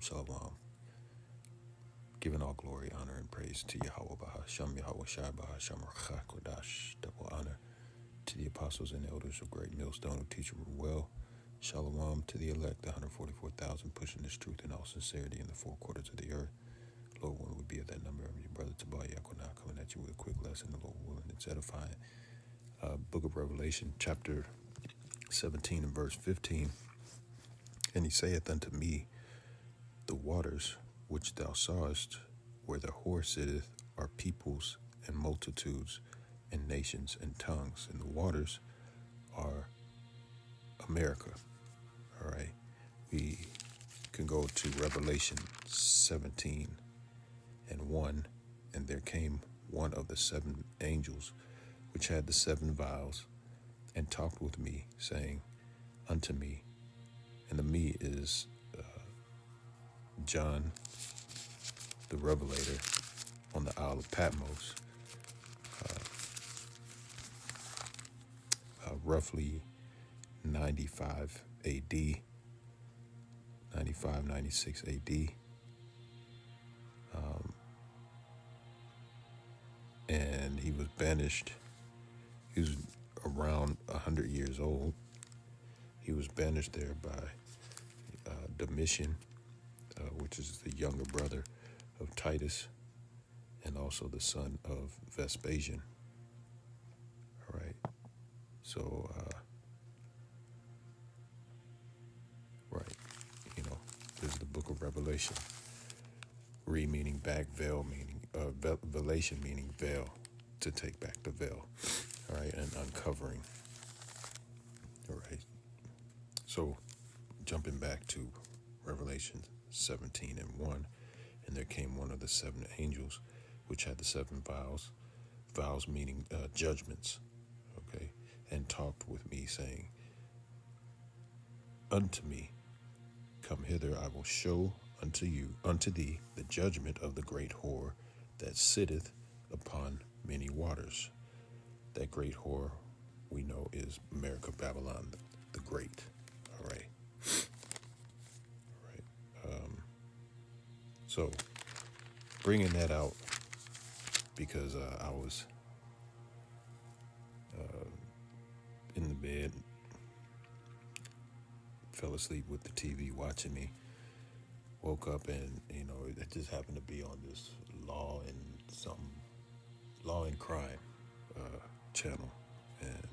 Shalom. Giving all glory, honor, and praise to Yahweh Bahasham, Yahweh Shai Bahasham, Kodash, double honor to the apostles and elders of Great Millstone who teach well. Shalom to the elect, the 144,000, pushing this truth in all sincerity in the four quarters of the earth. Lord, one would be at that number of your brother Tobiah Yakonah coming at you with a quick lesson, the Lord willing, it's edifying. Book of Revelation, chapter 17 and verse 15. And he saith unto me, the waters which thou sawest, where the whore sitteth, are peoples and multitudes and nations and tongues. And the waters are America. All right. We can go to Revelation 17 and 1. And there came one of the seven angels which had the seven vials, and talked with me, saying unto me, and the me is John the Revelator on the Isle of Patmos, roughly 95 AD, 95, 96 AD. And he was banished. He was around 100 years old. He was banished there by Domitian, which is the younger brother of Titus, and also the son of Vespasian. All right. So, right, this is the book of Revelation. Re meaning back, veil meaning, velation meaning veil, to take back the veil. All right, and uncovering. All right. So, jumping back to Revelation 17 and 1, and there came one of the seven angels, which had the seven vials meaning judgments, okay, and talked with me, saying unto me, come hither, I will show unto thee, the judgment of the great whore that sitteth upon many waters. That great whore we know is America, Babylon, the Great. All right. So, bringing that out because I was in the bed, fell asleep with the TV watching me, woke up and, it just happened to be on this law and crime channel. And,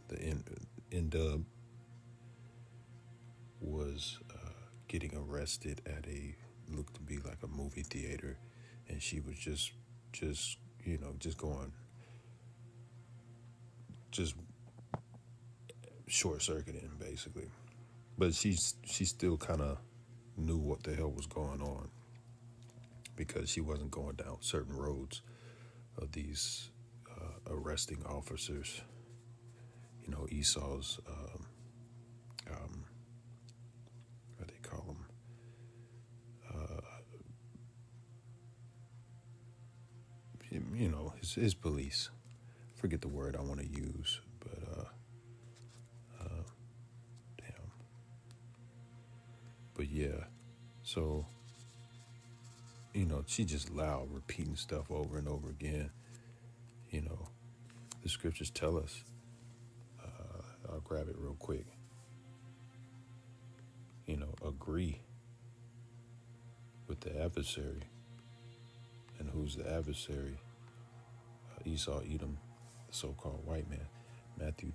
the N-Dub was getting arrested at looked to be like a movie theater, and she was just going, just short circuiting basically. But she still kind of knew what the hell was going on, because she wasn't going down certain roads of these arresting officers. Esau's what they call them, his police. Forget the word I want to use, but damn. But yeah, so she just loud, repeating stuff over and over again. The scriptures tell us. I'll grab it real quick. Agree with the adversary. And who's the adversary? Esau, Edom, the so-called white man. Matthew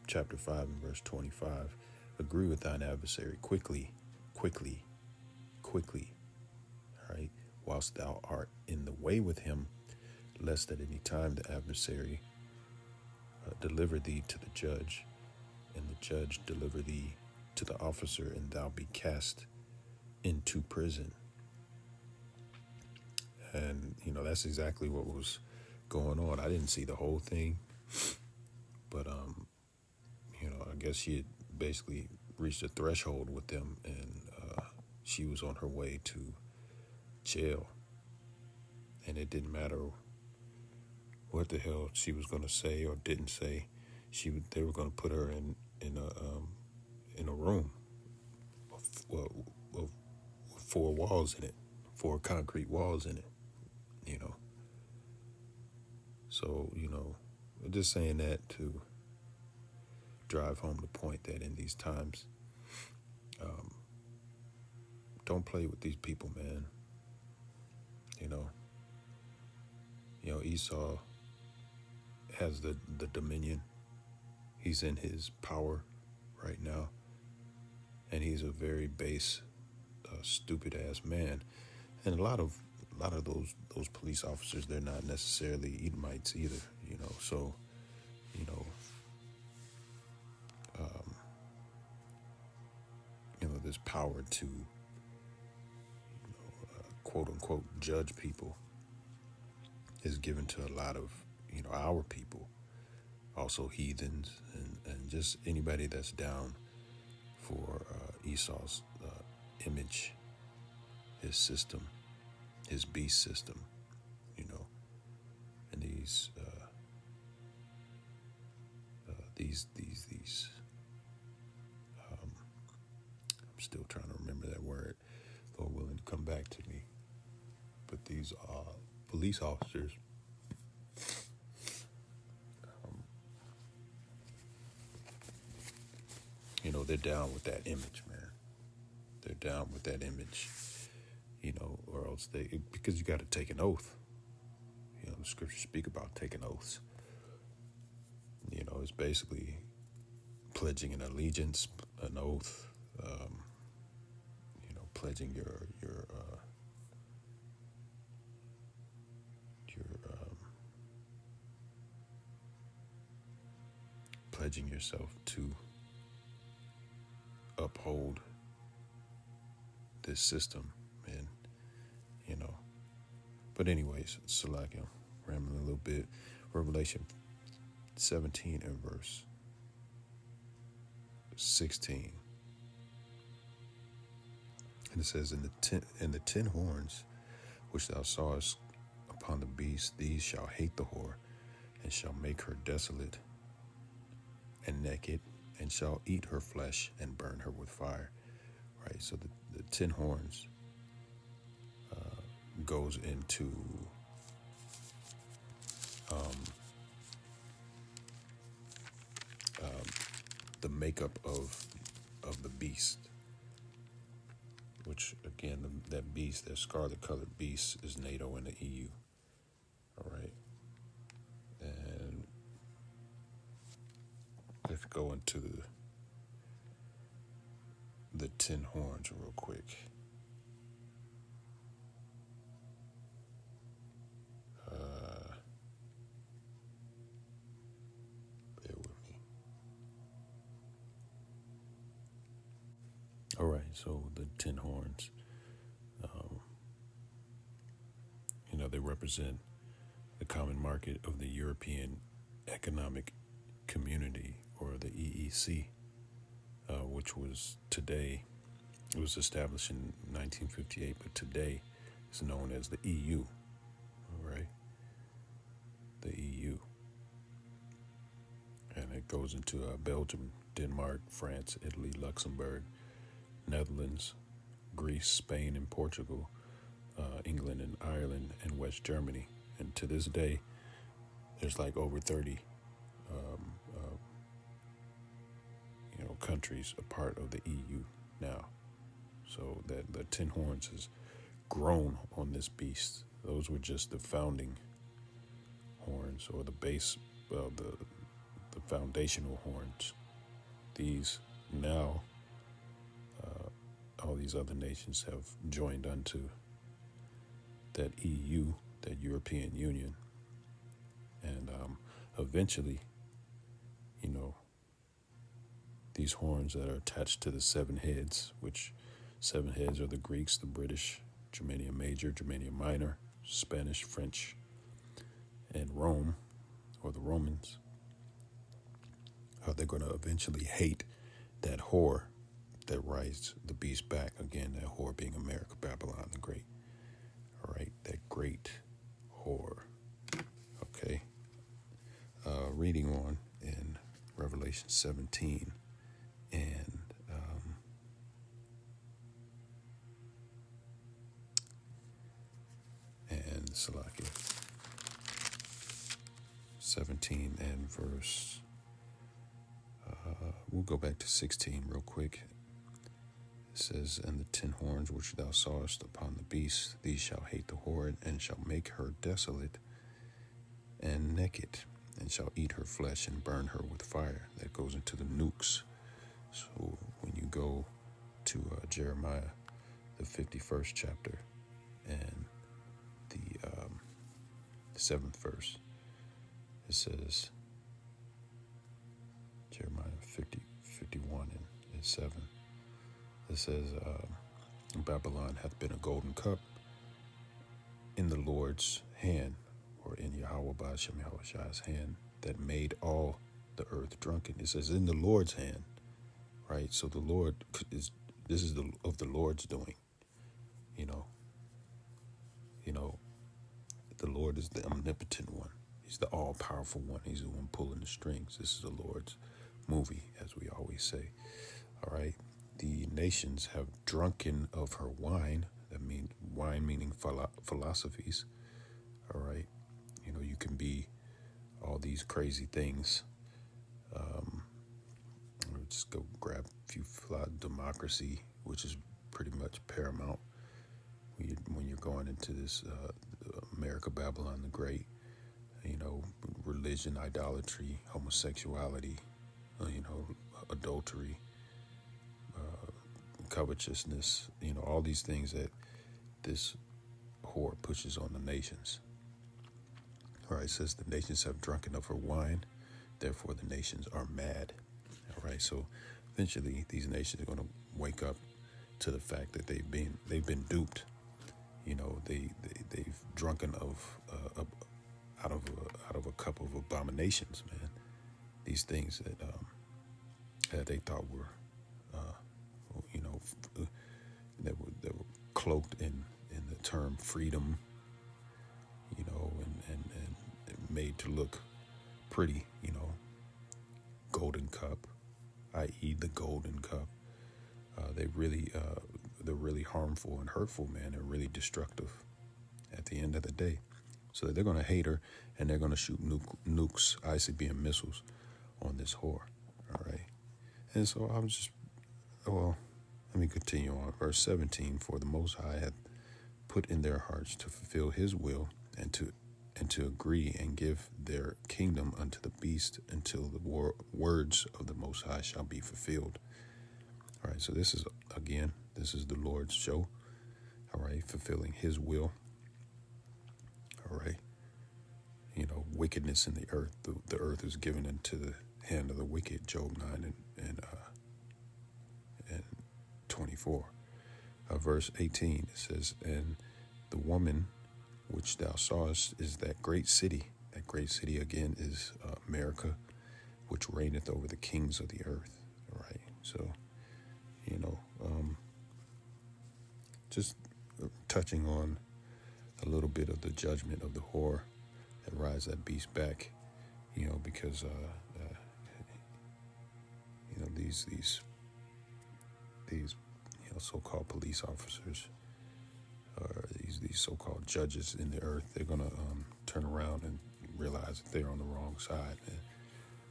chapter 5 and verse 25. Agree with thine adversary quickly. All right. Whilst thou art in the way with him, lest at any time the adversary deliver thee to the judge, and the judge deliver thee to the officer, and thou be cast into prison. And, that's exactly what was going on. I didn't see the whole thing, but, I guess she had basically reached a threshold with them, and she was on her way to jail. And it didn't matter what the hell she was going to say or didn't say. They were going to put her in a room with four walls in it, four concrete walls in it, you know. So, I'm just saying that to drive home the point that in these times, don't play with these people, man. You know, Esau has the dominion. He's in his power right now, and he's a very base, stupid ass man. And a lot of those police officers, they're not necessarily Edomites either. So you know, this power to quote unquote judge people is given to a lot of our people, also heathens, and just anybody that's down for Esau's image, his system, his beast system, and these. I'm still trying to remember that word. Lord willing to come back to me. But these police officers, they're down with that image, man. They're down with that image, or else because you got to take an oath. The scriptures speak about taking oaths. It's basically pledging an allegiance, an oath, pledging your pledging yourself to uphold this system, and but anyways, Salakia, rambling a little bit. Revelation 17 and verse 16, and it says, "In the 10 horns which thou sawest upon the beast, these shall hate the whore, and shall make her desolate and naked, and shall eat her flesh and burn her with fire." Right. So the 10 horns goes into the makeup of the beast, which again, that beast, that scarlet colored beast, is NATO and the EU. All right. And let's go into the 10 horns real quick. Bear with me. All right, so the 10 horns, they represent the common market of the European Economic Community, or the EEC, which was today, it was established in 1958, but today is known as the EU, all right? The EU. And it goes into Belgium, Denmark, France, Italy, Luxembourg, Netherlands, Greece, Spain, and Portugal, England and Ireland, and West Germany. And to this day, there's like over 30 countries a part of the EU now. So that the 10 horns has grown on this beast. Those were just the founding horns, or the base, the foundational horns. These now, all these other nations have joined unto that EU, that European Union, and eventually, these horns that are attached to the 7 heads, which 7 heads are the Greeks, the British, Germania Major, Germania Minor, Spanish, French, and Rome, or the Romans. They're going to eventually hate that whore that rides the beast back. Again, that whore being America, Babylon the Great. All right, that great whore. Okay. Reading on in Revelation 17 and Salakia. 17 and verse, we'll go back to 16 real quick. It says, and the 10 horns which thou sawest upon the beast, these shall hate the whore, and shall make her desolate and naked, and shall eat her flesh and burn her with fire. That goes into the nukes. So when you go to Jeremiah, the 51st chapter, and the 7th verse, it says, Jeremiah 51 and 7, it says, Babylon hath been a golden cup in the Lord's hand, or in Yahweh Ba'ashem Yahushai's hand, that made all the earth drunken. It says in the Lord's hand, right? So the Lord this is of the Lord's doing, you know, the Lord is the omnipotent one. He's the all-powerful one. He's the one pulling the strings. This is the Lord's movie, as we always say. All right. The nations have drunken of her wine. That means wine meaning philosophies. All right. You know, you can be all these crazy things. Just go grab a few democracy, which is pretty much paramount when you're going into this America, Babylon the Great. You know, religion, idolatry, homosexuality, adultery, covetousness, all these things that this whore pushes on the nations. All right, it says the nations have drunken of her wine, therefore the nations are mad. All right, so eventually these nations are going to wake up to the fact that they've been duped. They've drunken out of a cup of abominations, man. These things that they thought were, that were cloaked in the term freedom, and made to look pretty, golden cup, i.e. the golden cup. They're really harmful and hurtful, man. They're really destructive at the end of the day. So they're going to hate her, and they're going to shoot nukes, ICBM missiles on this whore. All right. And so let me continue on. Verse 17, for the Most High hath put in their hearts to fulfill his will, and to agree and give their kingdom unto the beast until the words of the Most High shall be fulfilled. All right, so this is the Lord's show. All right, fulfilling his will. All right. Wickedness in the earth. The earth is given into the hand of the wicked, Job 9 and 24. Verse 18, it says, and the woman which thou sawest is that great city. That great city, again, is America, which reigneth over the kings of the earth. All right, so, just touching on a little bit of the judgment of the whore that rides that beast back, because these so-called police officers, or these so-called judges in the earth, they're gonna turn around and realize that they're on the wrong side.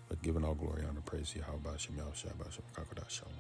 But giving all glory, honor, praise to Yahweh, Shem Yahweh, Shabbat, Shem, Shalom.